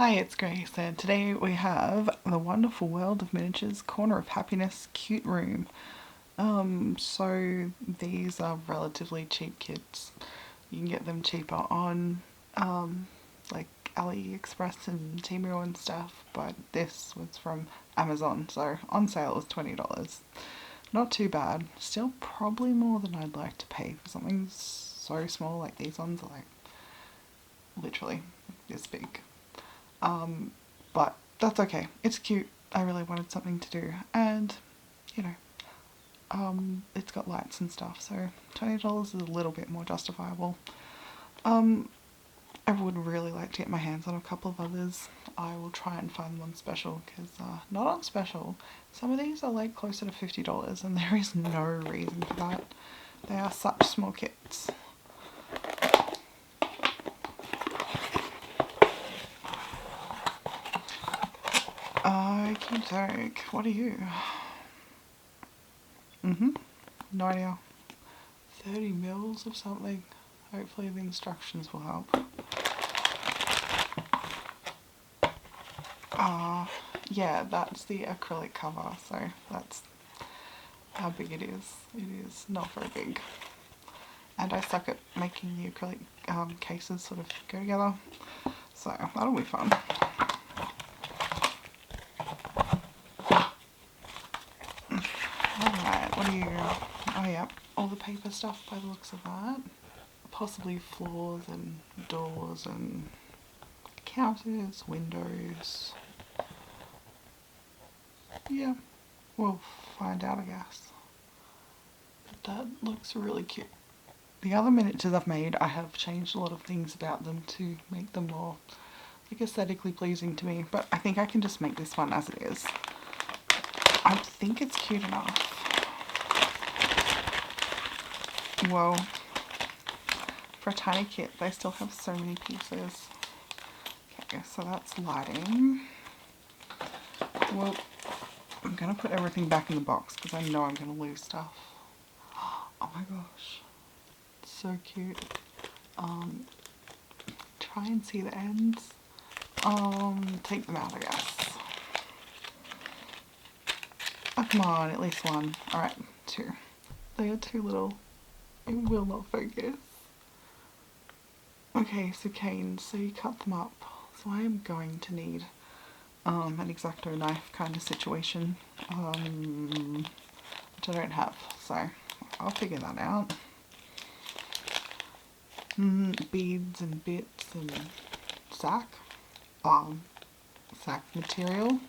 Hi, it's Grace, and today we have the wonderful world of miniatures, corner of happiness, cute room. So these are relatively cheap kits. You can get them cheaper on like AliExpress and Temu and stuff, but this was from Amazon, so on sale it was $20. Not too bad. Still probably more than I'd like to pay for something so small. Like these ones are like literally this big. But that's okay. It's cute. I really wanted something to do, and you know, it's got lights and stuff, so $20 is a little bit more justifiable. Um, I would really like to get my hands on a couple of others. I will try and find them on special because not on special. Some of these are like closer to $50, and there is no reason for that. They are such small kits. Okie doke. What are you? No idea. 30 mils of something. Hopefully the instructions will help. Yeah, that's the acrylic cover, so that's how big it is. It is not very big. And I suck at making the acrylic cases sort of go together, so that'll be fun. Alright, what are you? Oh yeah, all the paper stuff by the looks of that. Possibly floors and doors and counters, windows. Yeah, we'll find out, I guess. But that looks really cute. The other miniatures I've made, I have changed a lot of things about them to make them more like aesthetically pleasing to me, but I think I can just make this one as it is. I think it's cute enough. Whoa. For a tiny kit, they still have so many pieces. Okay, so that's lighting. Well, I'm gonna put everything back in the box because I know I'm gonna lose stuff. Oh my gosh. So cute. Try and see the ends. Take them out, I guess. Oh, come on, at least one. Alright, two. They are too little. It will not focus. Okay, so canes, so you cut them up. So I am going to need an X-Acto knife kind of situation, which I don't have, so I'll figure that out. Beads and bits and sack material,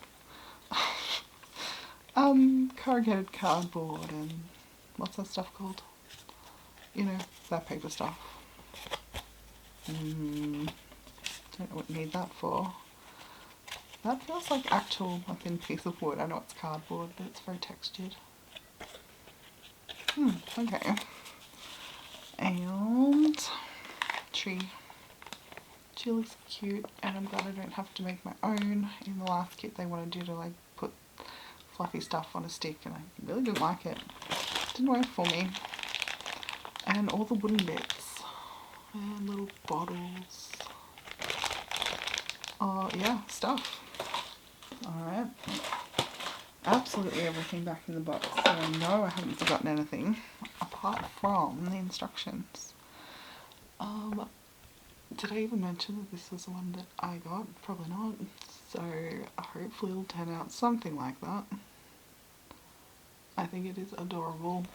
corrugated cardboard and what's that stuff called? You know, that paper stuff. Don't know what you need that for. That feels like actual a thin piece of wood. I know it's cardboard, but it's very textured. Okay. And tree. She looks cute, and I'm glad I don't have to make my own. In the last kit they wanted you to like put fluffy stuff on a stick, and I really didn't like it. Didn't work for me. And all the wooden bits. And little bottles. Oh yeah, stuff. Alright. Absolutely everything back in the box. So I know I haven't forgotten anything. Apart from the instructions. Did I even mention that this was the one that I got? Probably not. So hopefully it'll turn out something like that. I think it is adorable.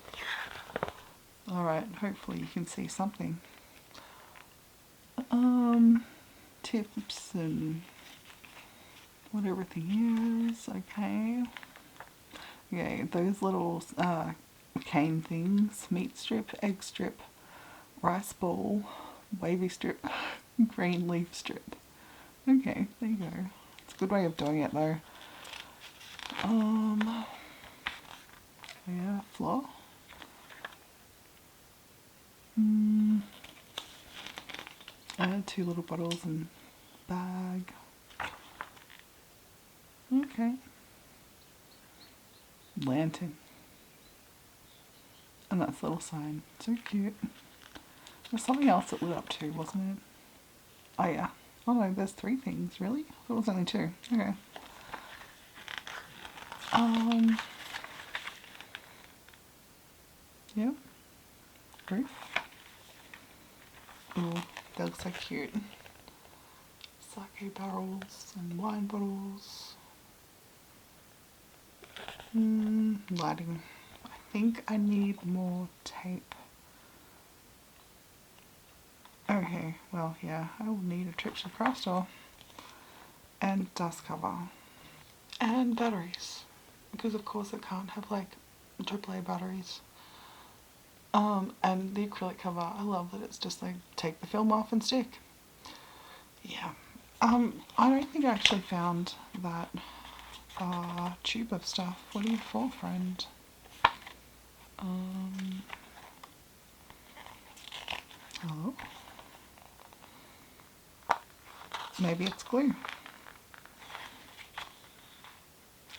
Alright, hopefully you can see something. Tips and what everything is. Okay. Okay, those little cane things. Meat strip, egg strip, rice ball, wavy strip, green leaf strip. Okay, there you go. It's a good way of doing it though. Yeah, flour. Add 2 little bottles and bag. Okay. Lantern. And that's a little sign. So cute. There's something else that lit up too, wasn't it? Oh yeah. Oh no, there's 3 things, really? I thought it was only 2. Okay. Yeah. Proof. Oh, that looks so cute. Sake barrels and wine bottles. Lighting. I think I need more tape. Okay, well, yeah, I will need a trip to the craft store. And dust cover. And batteries. Because of course it can't have like AAA batteries. And the acrylic cover, I love that it's just like take the film off and stick. Yeah. I don't think I actually found that tube of stuff. What are you for, friend? Hello? Maybe it's glue.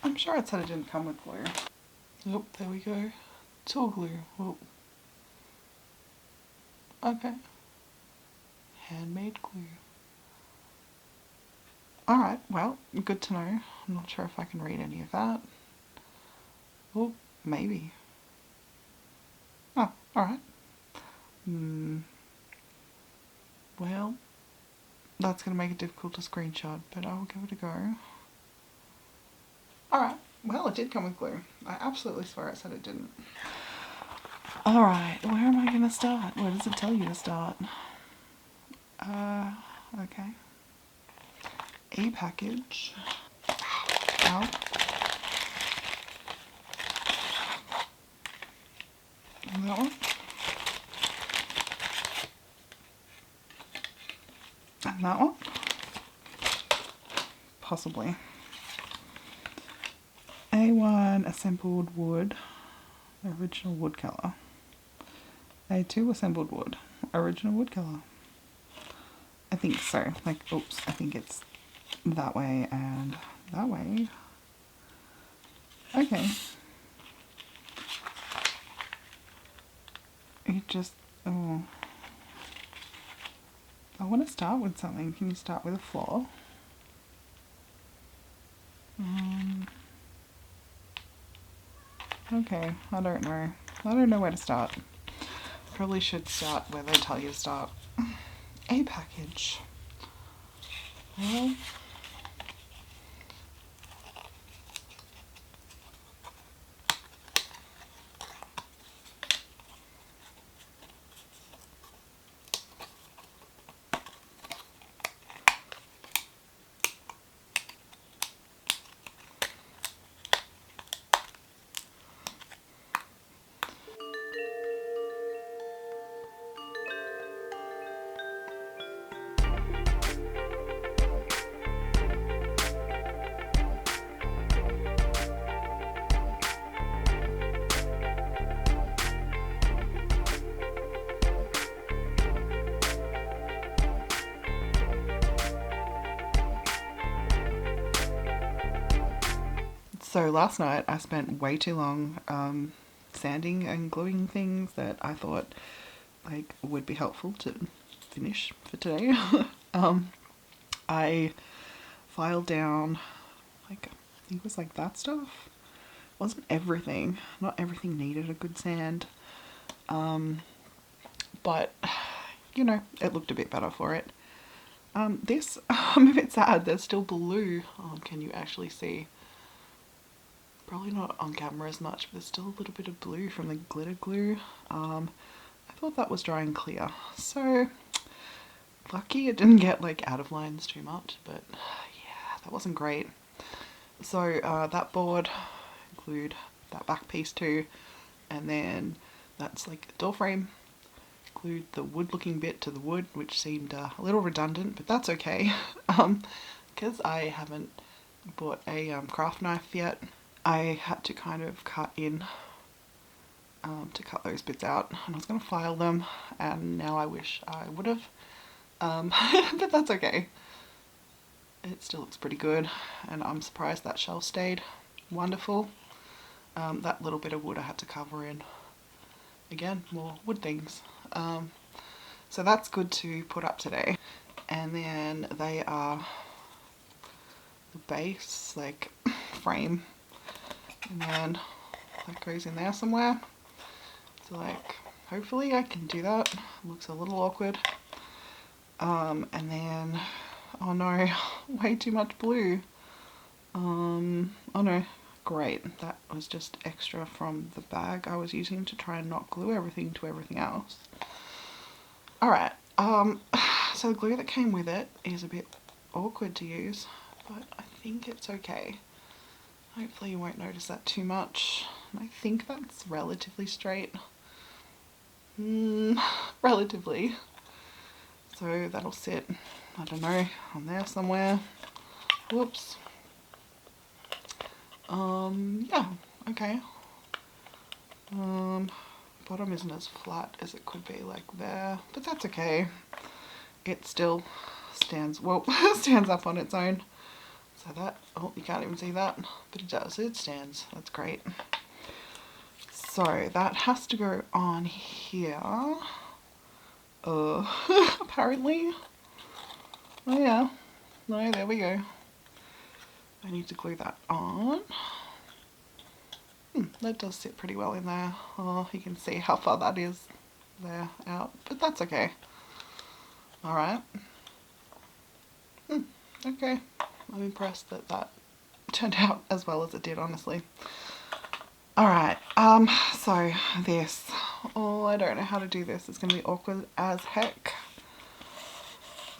I'm sure it said it didn't come with glue. Yep, there we go. It's all glue. Oh. Okay. Handmade glue. Alright, well, good to know. I'm not sure if I can read any of that. Oh, maybe. Oh, alright. Well, that's going to make it difficult to screenshot, but I'll give it a go. Alright, well, it did come with glue. I absolutely swear it said it didn't. Alright, where am I going to start? Where does it tell you to start? Okay. A package. Ow. And that one. And that one. Possibly. A1 assembled wood. Original wood colour. A2 assembled wood. Original wood colour. I think so. Like, oops, I think it's that way and that way. Okay. It just, oh. I want to start with something. Can you start with a floor? Okay, I don't know. I don't know where to start. Probably should start where they tell you to start. A package. Well, so last night I spent way too long sanding and gluing things that I thought like would be helpful to finish for today. I filed down like I think it was like that stuff. It wasn't everything. Not everything needed a good sand. But you know, it looked a bit better for it. This I'm a bit sad. There's still blue. Oh, can you actually see? Probably not on camera as much, but there's still a little bit of blue from the glitter glue. I thought that was drying clear, so lucky it didn't get like out of lines too much, but yeah, that wasn't great. So that board glued that back piece too, and then that's like a door frame. Glued the wood looking bit to the wood, which seemed a little redundant, but that's okay because I haven't bought a craft knife yet. I had to kind of cut in to cut those bits out, and I was going to file them, and now I wish I would have, but that's okay. It still looks pretty good, and I'm surprised that shelf stayed wonderful. That little bit of wood I had to cover in. Again, more wood things. So that's good to put up today. and then they are the base, like, frame, and then that goes in there somewhere. So like, hopefully I can do that. Looks a little awkward. And then, oh no, way too much blue. Oh no, great, that was just extra from the bag I was using to try and not glue everything to everything else. Alright, so the glue that came with it is a bit awkward to use, but I think it's okay. Hopefully you won't notice that too much. I think that's relatively straight. Relatively. So that'll sit, I don't know, on there somewhere. Whoops. Yeah, okay. Bottom isn't as flat as it could be, like there, but that's okay. It still stands, well, stands up on its own. So that, oh, you can't even see that, but it does, it stands, that's great. So that has to go on here. Apparently. Oh yeah, no, there we go. I need to glue that on. That does sit pretty well in there. Oh, you can see how far that is there out, but that's okay. Alright. Okay. I'm impressed that that turned out as well as it did, honestly. Alright, so this. Oh, I don't know how to do this. It's going to be awkward as heck.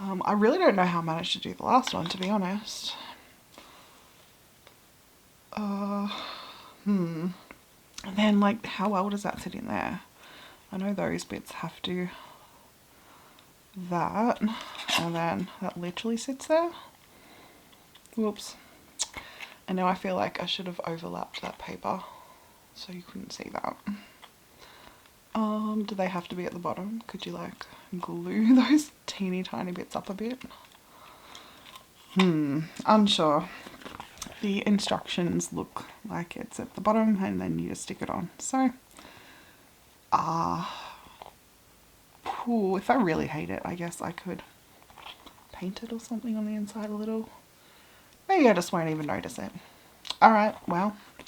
I really don't know how I managed to do the last one, to be honest. And then, like, how well does that sit in there? I know those bits have to... that. And then that literally sits there. Whoops. And now I feel like I should have overlapped that paper so you couldn't see that. Do they have to be at the bottom? Could you like glue those teeny tiny bits up a bit? Unsure. The instructions look like it's at the bottom and then you just stick it on. So, if I really hate it, I guess I could paint it or something on the inside a little. Maybe I just won't even notice it. Alright, well, I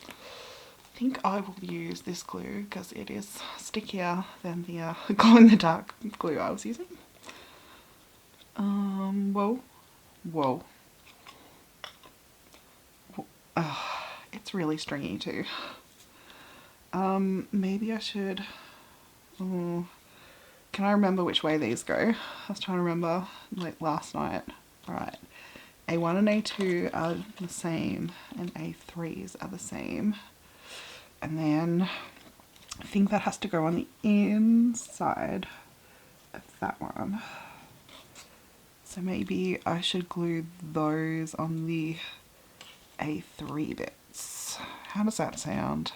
think I will use this glue because it is stickier than the glow-in-the-dark glue I was using. Whoa. It's really stringy too. Maybe I should... can I remember which way these go? I was trying to remember, like, last night. Alright. A1 and A2 are the same, and A3s are the same. And then I think that has to go on the inside of that one. So maybe I should glue those on the A3 bits. How does that sound?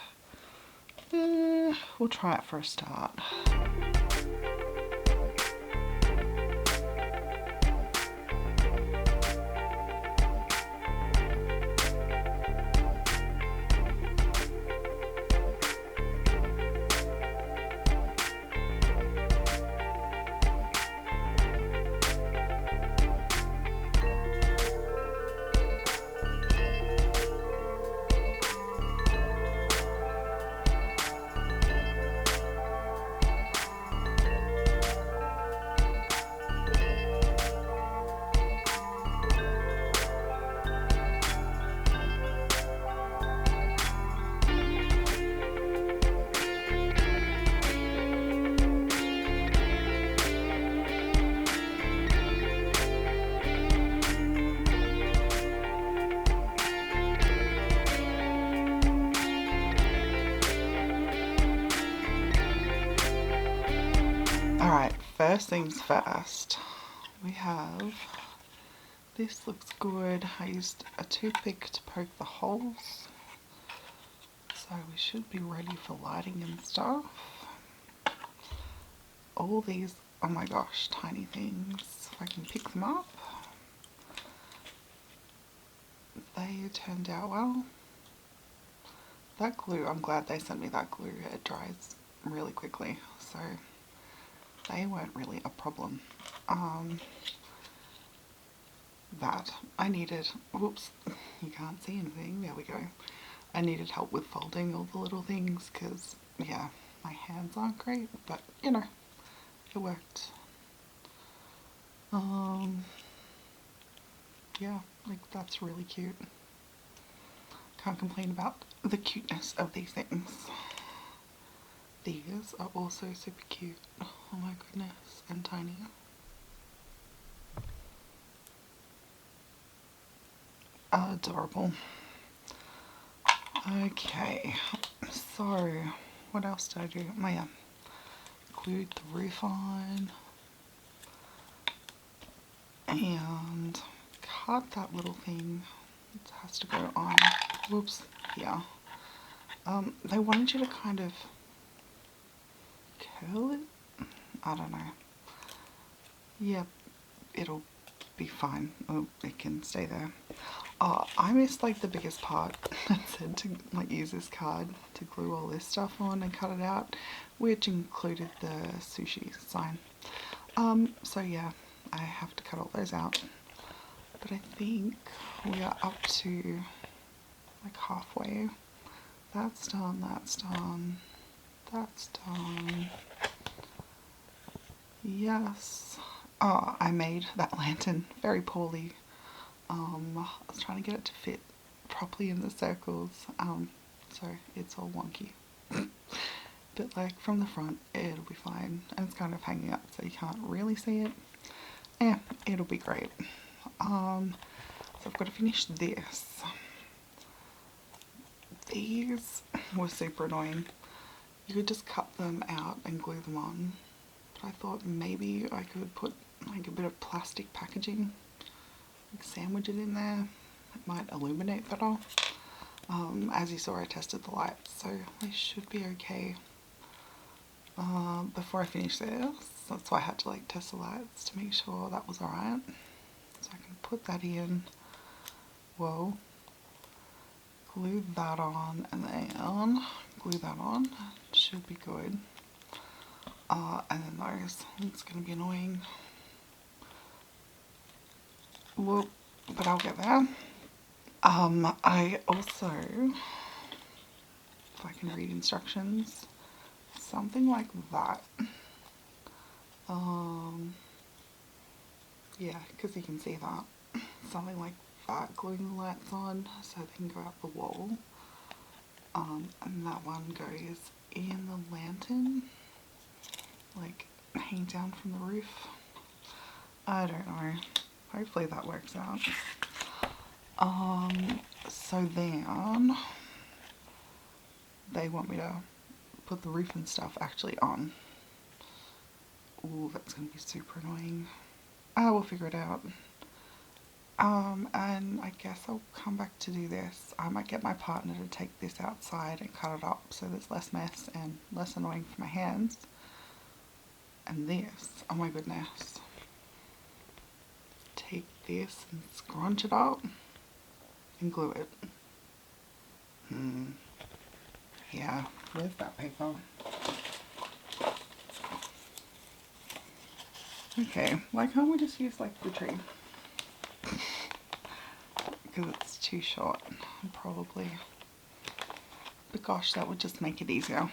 We'll try it for a start. Alright, first things first, we have, this looks good. I used a toothpick to poke the holes, so we should be ready for lighting and stuff. All these, oh my gosh, tiny things, if I can pick them up. They turned out well. That glue, I'm glad they sent me that glue, it dries really quickly, so they weren't really a problem. that. I needed, whoops, you can't see anything, there we go. I needed help with folding all the little things because, yeah, my hands aren't great, but you know, it worked. Yeah, like that's really cute. Can't complain about the cuteness of these things. These are also super cute. Oh my goodness, and tiny. Adorable. Okay, so what else did I do? Glued the roof on and cut that little thing. It has to go on. Whoops, here. They wanted you to kind of curl it. I don't know. Yep, it'll be fine. Oh, it can stay there. I missed like the biggest part. It said to like use this card to glue all this stuff on and cut it out, which included the sushi sign. So yeah, I have to cut all those out. But I think we are up to like halfway. That's done, that's done, that's done. Yes. Oh, I made that lantern very poorly. I was trying to get it to fit properly in the circles, so it's all wonky. But like from the front, it'll be fine. And it's kind of hanging up so you can't really see it. Yeah, it'll be great. So I've got to finish this. These were super annoying. You could just cut them out and glue them on. But I thought maybe I could put like a bit of plastic packaging, like sandwich it in there. It might illuminate better. As you saw, I tested the lights, so they should be okay. Before I finish this, that's why I had to like test the lights to make sure that was alright. So I can put that in. Whoa. Glue that on and then glue that on. Should be good. And then those, it's going to be annoying. Whoop, but I'll get there. I also, if I can read instructions, something like that. Yeah, because you can see that. Something like that, gluing the lights on so they can go out the wall. And that one goes in the lantern, like hang down from the roof. I don't know. Hopefully that works out. So then they want me to put the roof and stuff actually on. Ooh, that's gonna be super annoying. I will figure it out. And I guess I'll come back to do this. I might get my partner to take this outside and cut it up so there's less mess and less annoying for my hands. And this, oh my goodness. Take this and scrunch it up and glue it. Yeah, where's that paper? Okay, why can't we just use like the tree? Because it's too short, probably. But gosh, that would just make it easier.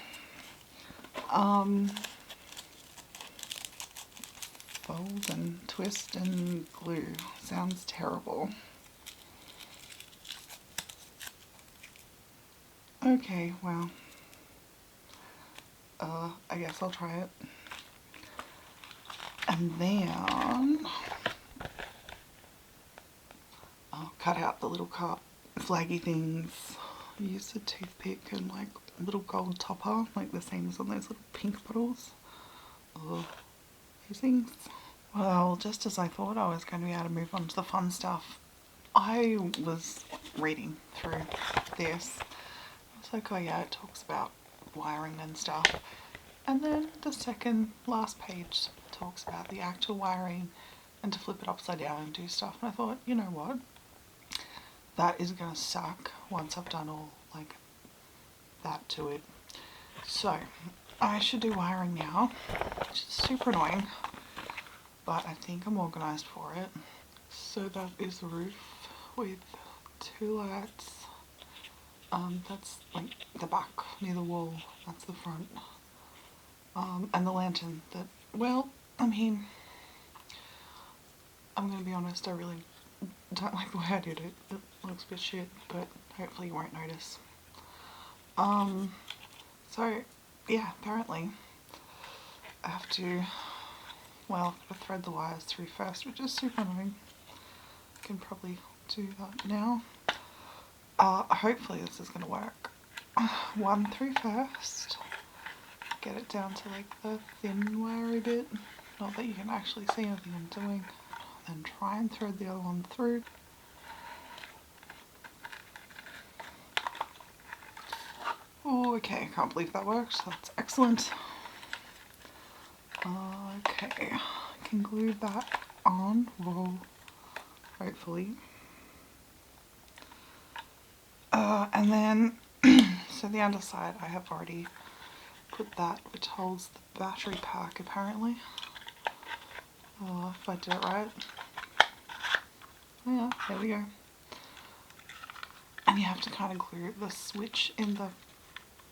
Fold and twist and glue. Sounds terrible. Okay, well, I guess I'll try it. And then I'll cut out the little flaggy things. Use a toothpick and like a little gold topper, like the same as on those little pink bottles. These things. Well, just as I thought I was going to be able to move on to the fun stuff, I was reading through this. It's like, oh yeah, it talks about wiring and stuff. And then the second last page talks about the actual wiring and to flip it upside down and do stuff. And I thought, you know what? That is going to suck once I've done all like that to it. So I should do wiring now, which is super annoying, but I think I'm organised for it. So that is the roof with two lights. That's like the back near the wall. That's the front. And the lantern that, well, I mean, I'm gonna be honest, I really don't like the way I did it. It looks a bit shit, but hopefully you won't notice. So yeah, apparently I have to, well, I've got to thread the wires through first, which is super annoying. I can probably do that now. Hopefully this is going to work. One through first. Get it down to like the thin wiry bit. Not that you can actually see anything I'm doing. Then try and thread the other one through. Oh, okay, I can't believe that worked. That's excellent. Okay, I can glue that on. Whoa, hopefully. And then, so the underside, I have already put that, which holds the battery pack apparently. Oh, if I did it right. Oh yeah, there we go. And you have to kind of glue the switch in the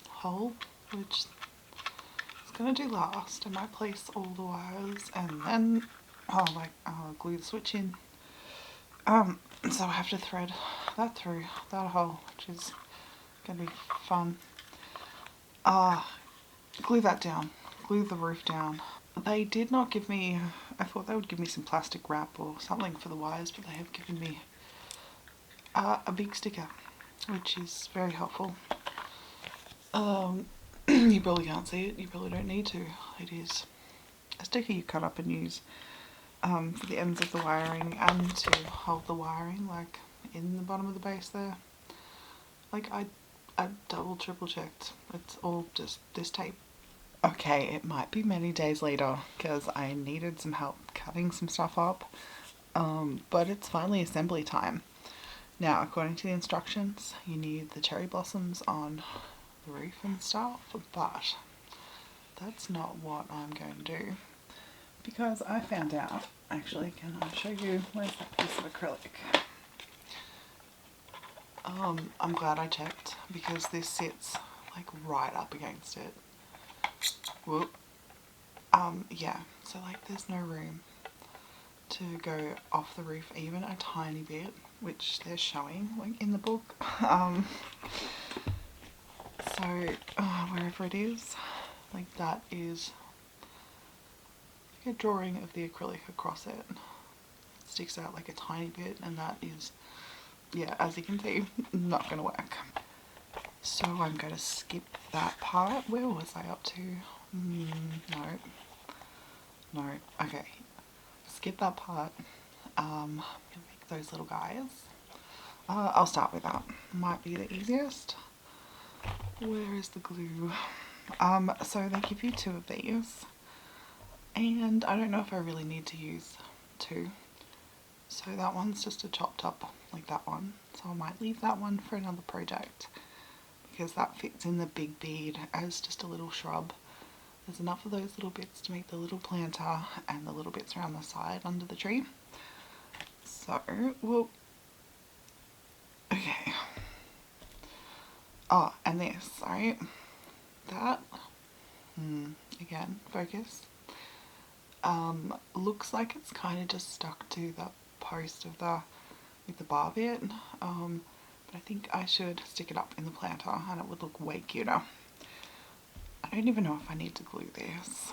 hole, which is going to do last. I might place all the wires and then I'll glue the switch in. So I have to thread that through that hole, which is going to be fun. Glue that down, glue the roof down. They did not give me, I thought they would give me some plastic wrap or something for the wires, but they have given me a big sticker, which is very helpful. You probably can't see it, you probably don't need to. It is a sticker you cut up and use for the ends of the wiring and to hold the wiring like in the bottom of the base there. Like I double triple checked, it's all just this tape. Okay, it might be many days later because I needed some help cutting some stuff up, but it's finally assembly time. Now, according to the instructions, you need the cherry blossoms on the roof and stuff, but that's not what I'm going to do because I found out, actually, can I show you, where's that piece of acrylic? I'm glad I checked because this sits like right up against it. Whoop. Yeah, so like there's no room to go off the roof even a tiny bit, which they're showing like in the book. So wherever it is, like that is like a drawing of the acrylic across it. It sticks out like a tiny bit, and that is, yeah, as you can see, not gonna work. So I'm going to skip that part. Where was I up to? No, okay, skip that part. Make those little guys. I'll start with that. Might be the easiest. Where is the glue? So they give you two of these, and I don't know if I really need to use two. So that one's just a chopped up like that one. So I might leave that one for another project because that fits in the big bead as just a little shrub. There's enough of those little bits to make the little planter and the little bits around the side under the tree. So, well, okay. Oh, and this, right? That, again, focus. Looks like it's kind of just stuck to the post of the, with the bar bit. But I think I should stick it up in the planter and it would look way cuter. I don't even know if I need to glue this.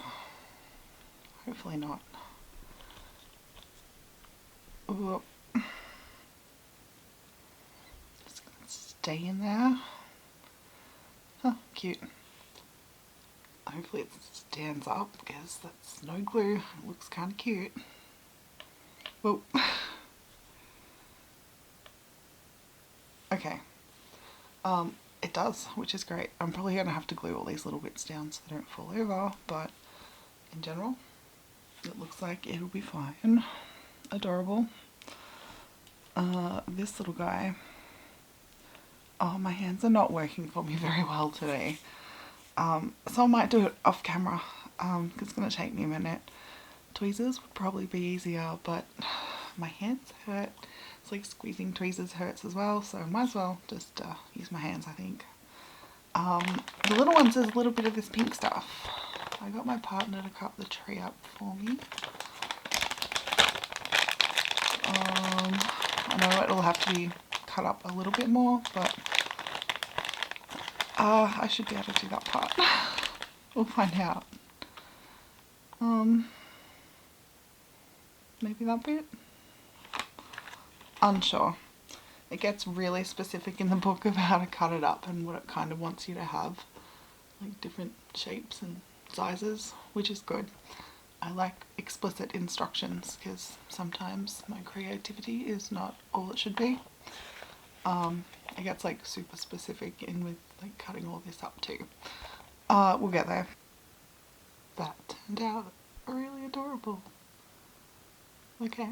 Hopefully not. Ooh. Just gonna stay in there. Huh, cute. Hopefully it stands up because that's no glue. It looks kind of cute. Whoa. Okay. It does, which is great. I'm probably going to have to glue all these little bits down so they don't fall over, but in general, it looks like it'll be fine. Adorable. This little guy. Oh, my hands are not working for me very well today. So I might do it off camera, because it's going to take me a minute. Tweezers would probably be easier, but my hands hurt. It's like squeezing tweezers hurts as well, so I might as well just use my hands, I think. The little ones is a little bit of this pink stuff. I got my partner to cut the tree up for me. I know it'll have to be cut up a little bit more, but I should be able to do that part. We'll find out. Maybe that bit? Unsure. It gets really specific in the book of how to cut it up and what it kind of wants you to have. Like different shapes and sizes, which is good. I like explicit instructions because sometimes my creativity is not all it should be. It gets like super specific in with like cutting all this up too. We'll get there. That turned out really adorable. Okay.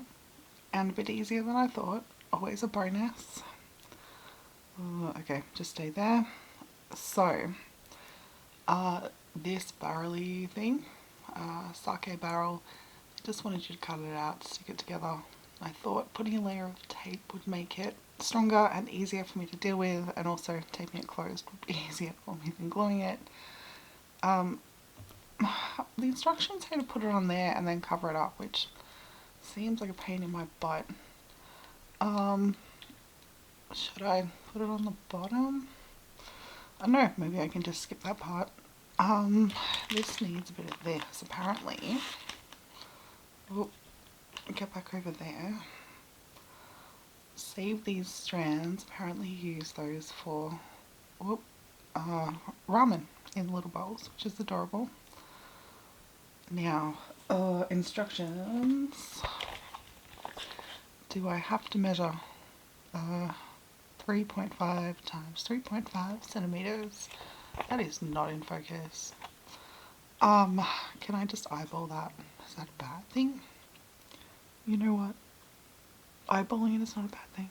And a bit easier than I thought. Always a bonus. Okay, just stay there. So, this barrel-y thing, sake barrel, just wanted you to cut it out, stick it together. I thought putting a layer of tape would make it stronger and easier for me to deal with, and also taping it closed would be easier for me than gluing it. The instructions say to put it on there and then cover it up, which seems like a pain in my butt. Should I put it on the bottom? I don't know, maybe I can just skip that part. This needs a bit of this, apparently. Oh, get back over there. Save these strands. Apparently you use those for ramen in little bowls, which is adorable. Now, instructions. Do I have to measure 3.5 times 3.5 centimeters? That is not in focus. Can I just eyeball that? Is that a bad thing? You know what? Eyeballing it is not a bad thing.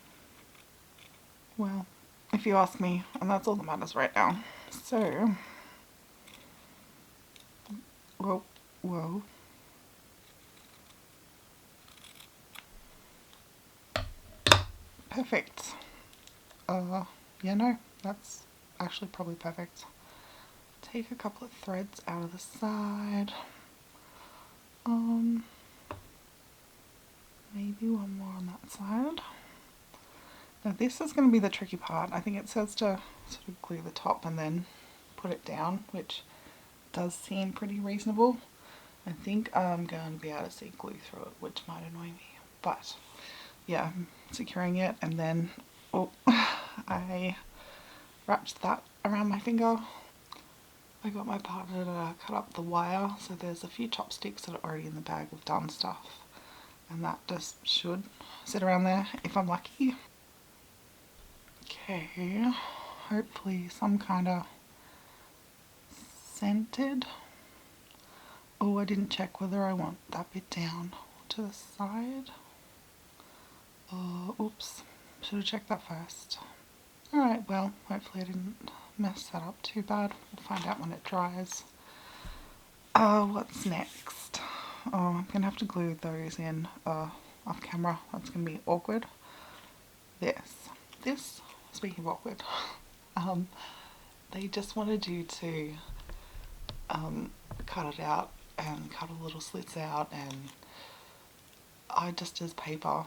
Well, if you ask me, and that's all that matters right now. So, whoa. Perfect. Yeah, no, that's actually probably perfect. Take a couple of threads out of the side. Maybe one more on that side. Now this is going to be the tricky part. I think it says to sort of glue the top and then put it down, which does seem pretty reasonable. I think I'm going to be able to see glue through it, which might annoy me. But yeah, I'm securing it, and then I wrapped that around my finger. I got my partner to cut up the wire, so there's a few chopsticks that are already in the bag of done stuff, and that just should sit around there if I'm lucky. Okay, hopefully some kind of scented. Oh, I didn't check whether I want that bit down to the side. Oops, should have checked that first. Alright, well, hopefully I didn't mess that up too bad. We'll find out when it dries. What's next? Oh, I'm gonna have to glue those in off camera. That's gonna be awkward. This, speaking of awkward, they just wanted you to cut it out and cut all little slits out, and I just as paper.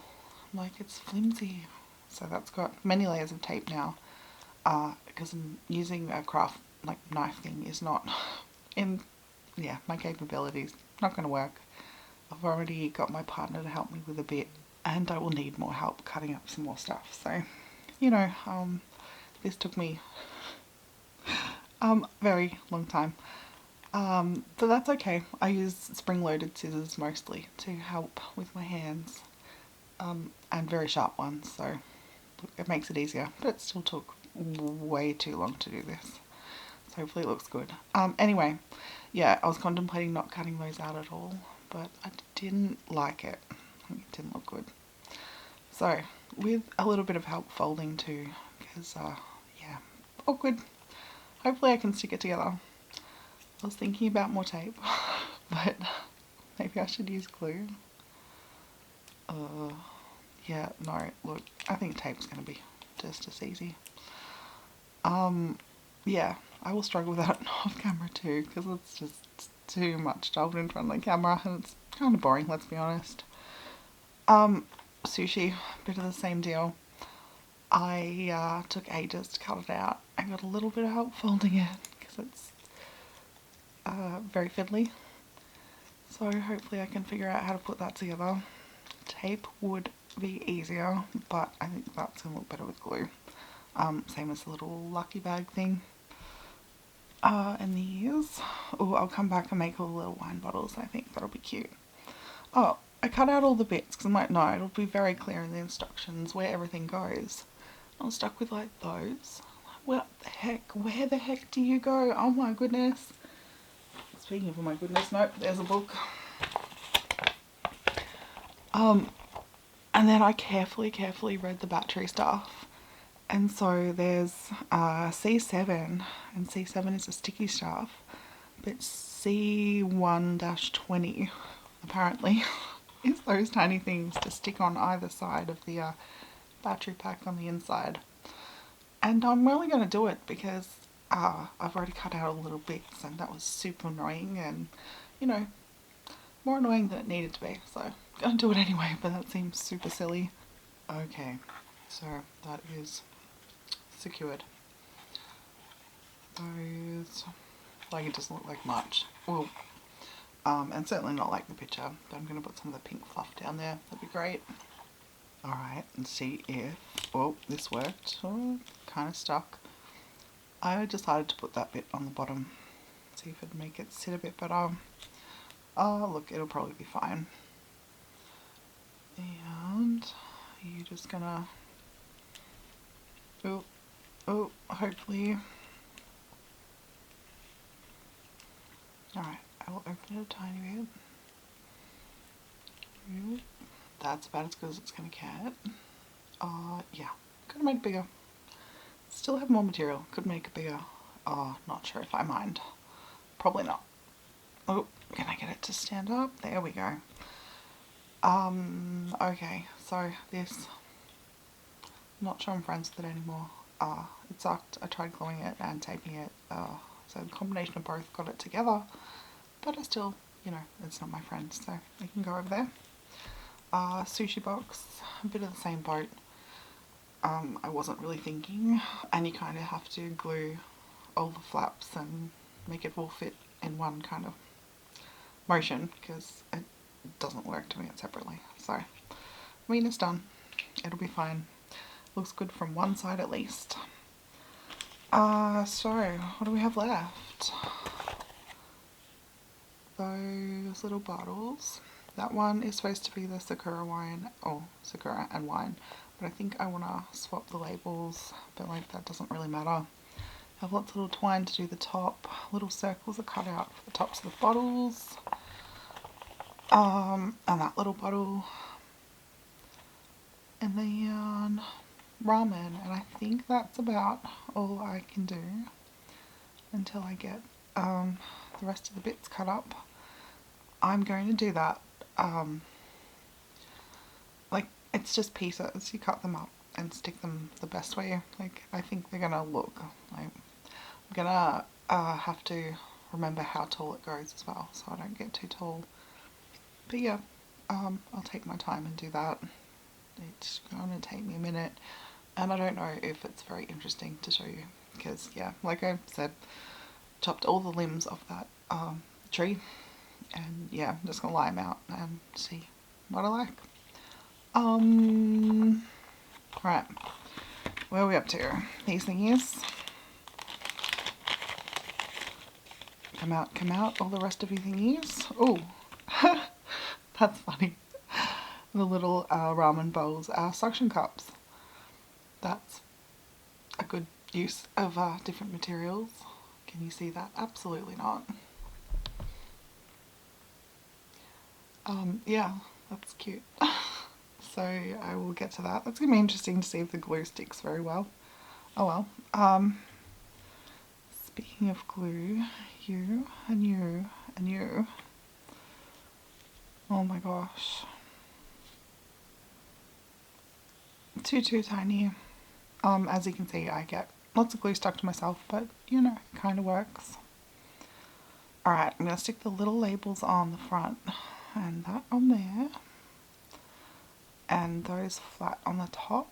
I'm like, it's flimsy. So that's got many layers of tape now, because I'm using a craft like knife thing is not in, yeah, my capabilities, not going to work. I've already got my partner to help me with a bit, and I will need more help cutting up some more stuff. So, you know, this took me very long time, but that's okay. I use spring-loaded scissors mostly to help with my hands, and very sharp ones, so it makes it easier, but it still took way too long to do this. So hopefully it looks good. Anyway, yeah, I was contemplating not cutting those out at all, but I didn't like it. It didn't look good. So, with a little bit of help folding too, because, yeah, awkward. Hopefully I can stick it together. I was thinking about more tape, but maybe I should use glue. Yeah, no, look, I think tape's going to be just as easy. Yeah, I will struggle with that off camera too, because it's just too much to hold in front of the camera, and it's kind of boring, let's be honest. Sushi, bit of the same deal. I took ages to cut it out. I got a little bit of help folding it, because it's very fiddly. So hopefully I can figure out how to put that together. Tape would be easier, but I think that's going to look better with glue. Same as the little lucky bag thing. And these, oh, I'll come back and make all the little wine bottles. I think that'll be cute. Oh, I cut out all the bits because I'm like, no, it'll be very clear in the instructions where everything goes. I'm stuck with like those. What the heck? Where the heck do you go? Oh my goodness. Speaking of, oh my goodness, nope, there's a book. And then I carefully read the battery stuff. And so there's C7, and C7 is a sticky stuff, but C1-20 apparently is those tiny things to stick on either side of the battery pack on the inside. And I'm really going to do it because I've already cut out all the little bits, and that was super annoying, and you know, more annoying than it needed to be, so I'm going to do it anyway, but that seems super silly. Okay, so that is secured. Those, like, it doesn't look like much. Well, and certainly not like the picture, but I'm going to put some of the pink fluff down there. That'd be great. Alright, and see if, oh, this worked. Oh, kind of stuck. I decided to put that bit on the bottom. See if it'd make it sit a bit better. Oh, look, it'll probably be fine. And you're just gonna, oh, hopefully. Alright, I will open it a tiny bit. That's about as good as it's gonna get. Yeah, could have made it bigger. Still have more material, could make it bigger. Not sure if I mind. Probably not. Oh, can I get it to stand up? There we go. Okay, so this, not sure I'm friends with it anymore. It sucked. I tried gluing it and taping it, so the combination of both got it together, but I still, you know, it's not my friend, so I can go over there. Sushi box, a bit of the same boat. I wasn't really thinking, and you kind of have to glue all the flaps and make it all fit in one kind of motion, because it doesn't work doing it separately. So, I mean, it's done. It'll be fine. Looks good from one side at least. So, what do we have left? Those little bottles. That one is supposed to be the sakura wine, or sakura and wine, but I think I want to swap the labels, but like that doesn't really matter. I have lots of little twine to do the top. Little circles are cut out for the tops of the bottles. And that little bottle. And then ramen, and I think that's about all I can do until I get the rest of the bits cut up. I'm going to do that. Like, it's just pieces. You cut them up and stick them the best way. Like, I think they're gonna look like, I'm gonna have to remember how tall it goes as well, so I don't get too tall. But yeah, I'll take my time and do that. It's gonna take me a minute, and I don't know if it's very interesting to show you, because yeah, like I said, chopped all the limbs off that tree, and yeah, I'm just gonna lie them out and see what I like. Right, where are we up to? These thingies. Come out, all the rest of you thingies. Oh, that's funny. The little ramen bowls are suction cups. That's a good use of different materials. Can you see that? Absolutely not. Yeah, that's cute. So I will get to that. That's going to be interesting to see if the glue sticks very well. Oh well. Speaking of glue, you and you and you. Oh my gosh. too tiny. As you can see, I get lots of glue stuck to myself, but you know, it kind of works. Alright, I'm going to stick the little labels on the front and that on there, and those flat on the top.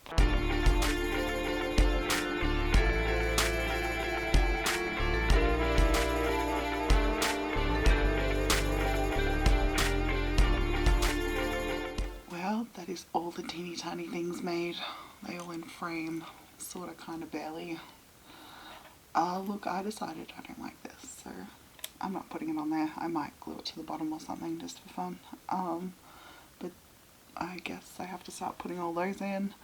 Well, that is all the teeny tiny things made. They all in frame, sort of kind of barely. Look, I decided I don't like this, so I'm not putting it on there. I might glue it to the bottom or something just for fun. But I guess I have to start putting all those in.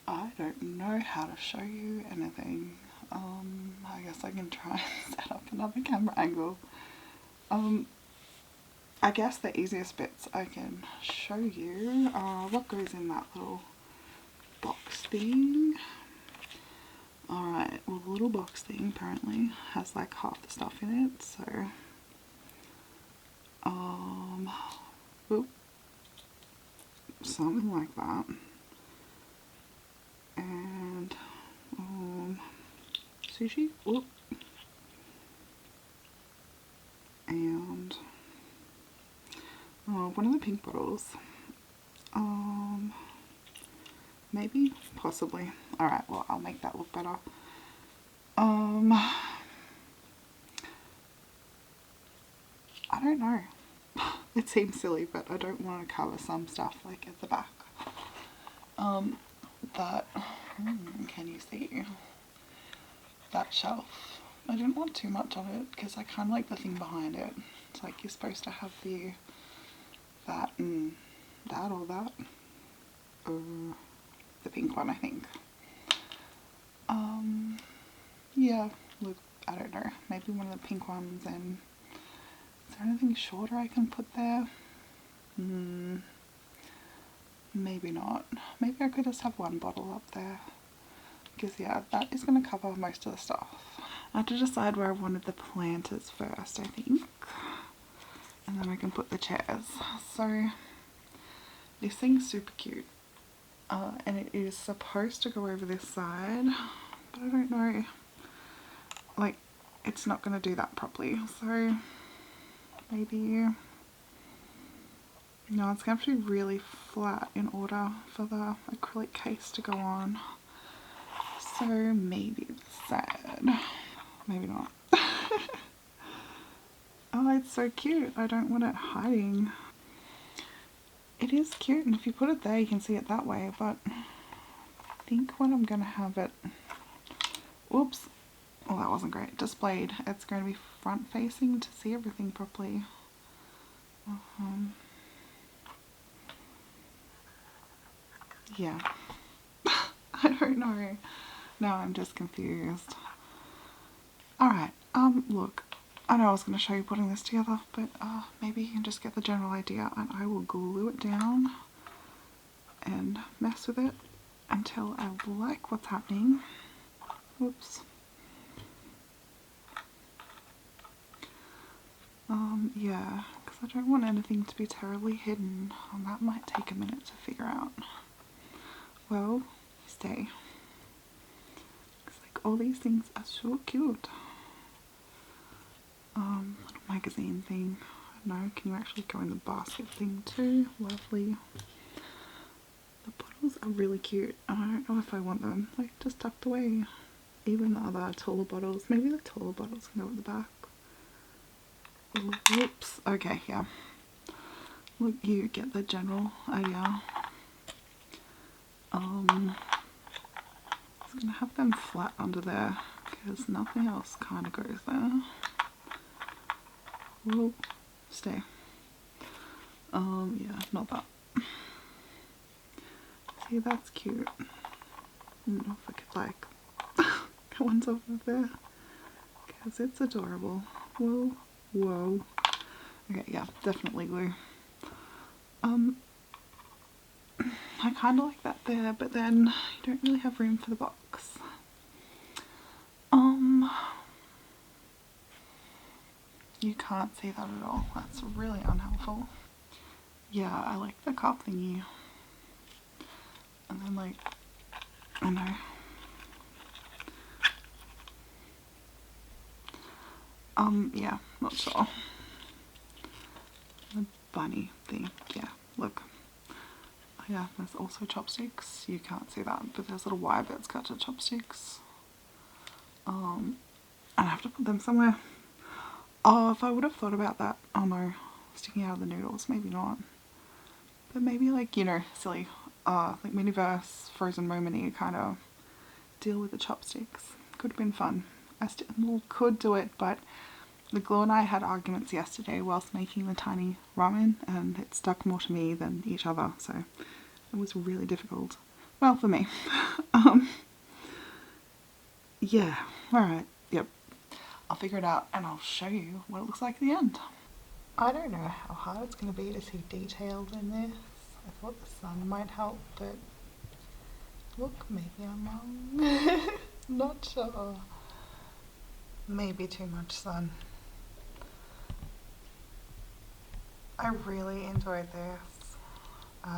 I don't know how to show you anything. I guess I can try and set up another camera angle. I guess the easiest bits I can show you are what goes in that little box thing. Alright, well the little box thing apparently has like half the stuff in it, so oop, something like that. And sushi, oop, and one of the pink bottles. Maybe, possibly. Alright, well I'll make that look better. I don't know. It seems silly, but I don't want to cover some stuff like at the back. Can you see that shelf? I didn't want too much of it because I kind of like the thing behind it. It's like you're supposed to have that and that or that. The pink one, I think. Yeah, look, I don't know, maybe one of the pink ones. And is there anything shorter I can put there? Maybe not. Maybe I could just have one bottle up there, because yeah, that is going to cover most of the stuff. I have to decide where I wanted the planters first, I think, and then I can put the chairs. So this thing's super cute, and it is supposed to go over this side, but I don't know, like it's not going to do that properly, so maybe no, it's going to have to be really flat in order for the acrylic case to go on. So maybe this side. Maybe not. Oh, it's so cute. I don't want it hiding. It is cute, and if you put it there you can see it that way, but I think when I'm going to have it, oops, oh that wasn't great, displayed, it's going to be front facing to see everything properly. Yeah. I don't know. Now I'm just confused. Alright, look, I know I was going to show you putting this together, but maybe you can just get the general idea, and I will glue it down and mess with it until I like what's happening. Whoops. Yeah, because I don't want anything to be terribly hidden, and that might take a minute to figure out. Well, stay. Because like all these things are so cute. Little magazine thing. No, can you actually go in the basket thing too? Lovely. The bottles are really cute. I don't know if I want them like just tucked away. Even the other taller bottles. Maybe the taller bottles can go at the back. Whoops. Okay, yeah. Look, you get the general idea. I'm gonna have them flat under there because nothing else kind of goes there. Whoa, stay. Yeah, not that. See, that's cute. I don't know if I could like go on top of there because it's adorable. Whoa, whoa. Okay, yeah, definitely glue. I kind of like that there, but then you don't really have room for the box. You can't see that at all. That's really unhelpful. Yeah, I like the cup thingy. And then like, I know. Yeah, not sure. The bunny thing, yeah, look. Yeah, there's also chopsticks. You can't see that, but there's little wire bits cut to chopsticks. And I have to put them somewhere. Oh, if I would have thought about that, oh no, sticking out of the noodles, maybe not. But maybe like, you know, silly, like Miniverse, Frozen moment-y kind of deal with the chopsticks. Could have been fun. I still could do it, but the glue and I had arguments yesterday whilst making the tiny ramen, and it stuck more to me than each other, so it was really difficult. Well, for me. Yeah, alright, yep. I'll figure it out and I'll show you what it looks like at the end. I don't know how hard it's going to be to see details in this. I thought the sun might help, but look, maybe I'm wrong. Not sure. Maybe too much sun. I really enjoyed this.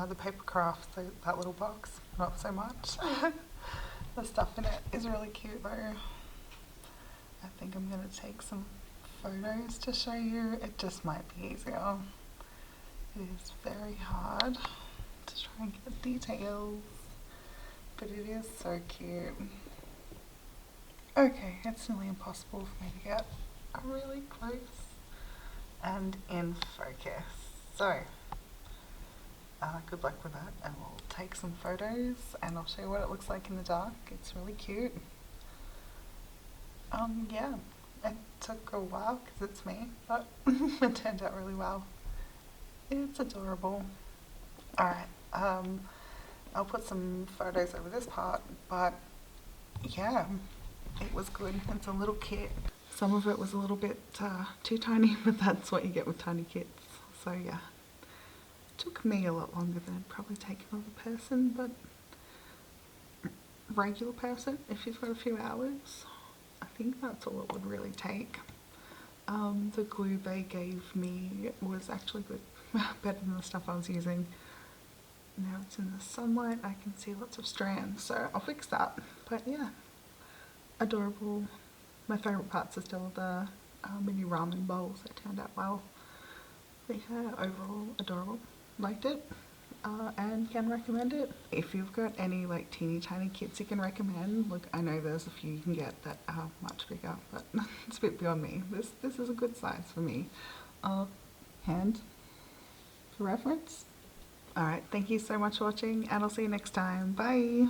The paper crafts, that little box, not so much. The stuff in it is really cute though. I think I'm going to take some photos to show you. It just might be easier. It is very hard to try and get details, but it is so cute. Okay, it's nearly impossible for me to get really close and in focus. So, good luck with that, and we'll take some photos and I'll show you what it looks like in the dark. It's really cute. Yeah, it took a while because it's me, but it turned out really well. It's adorable. Alright, I'll put some photos over this part, but yeah, it was good. It's a little kit. Some of it was a little bit too tiny, but that's what you get with tiny kits. So yeah, it took me a lot longer than it'd probably take another person, but regular person, if you've got a few hours, I think that's all it would really take. The glue they gave me was actually good, better than the stuff I was using. Now it's in the sunlight, I can see lots of strands, so I'll fix that. But yeah, adorable. My favourite parts are still the mini ramen bowls. They turned out well. But yeah, overall adorable. Liked it. And can recommend it. If you've got any like teeny tiny kits you can recommend, look, I know there's a few you can get that are much bigger, but it's a bit beyond me. This is a good size for me. Hand for reference. Alright, thank you so much for watching, and I'll see you next time. Bye!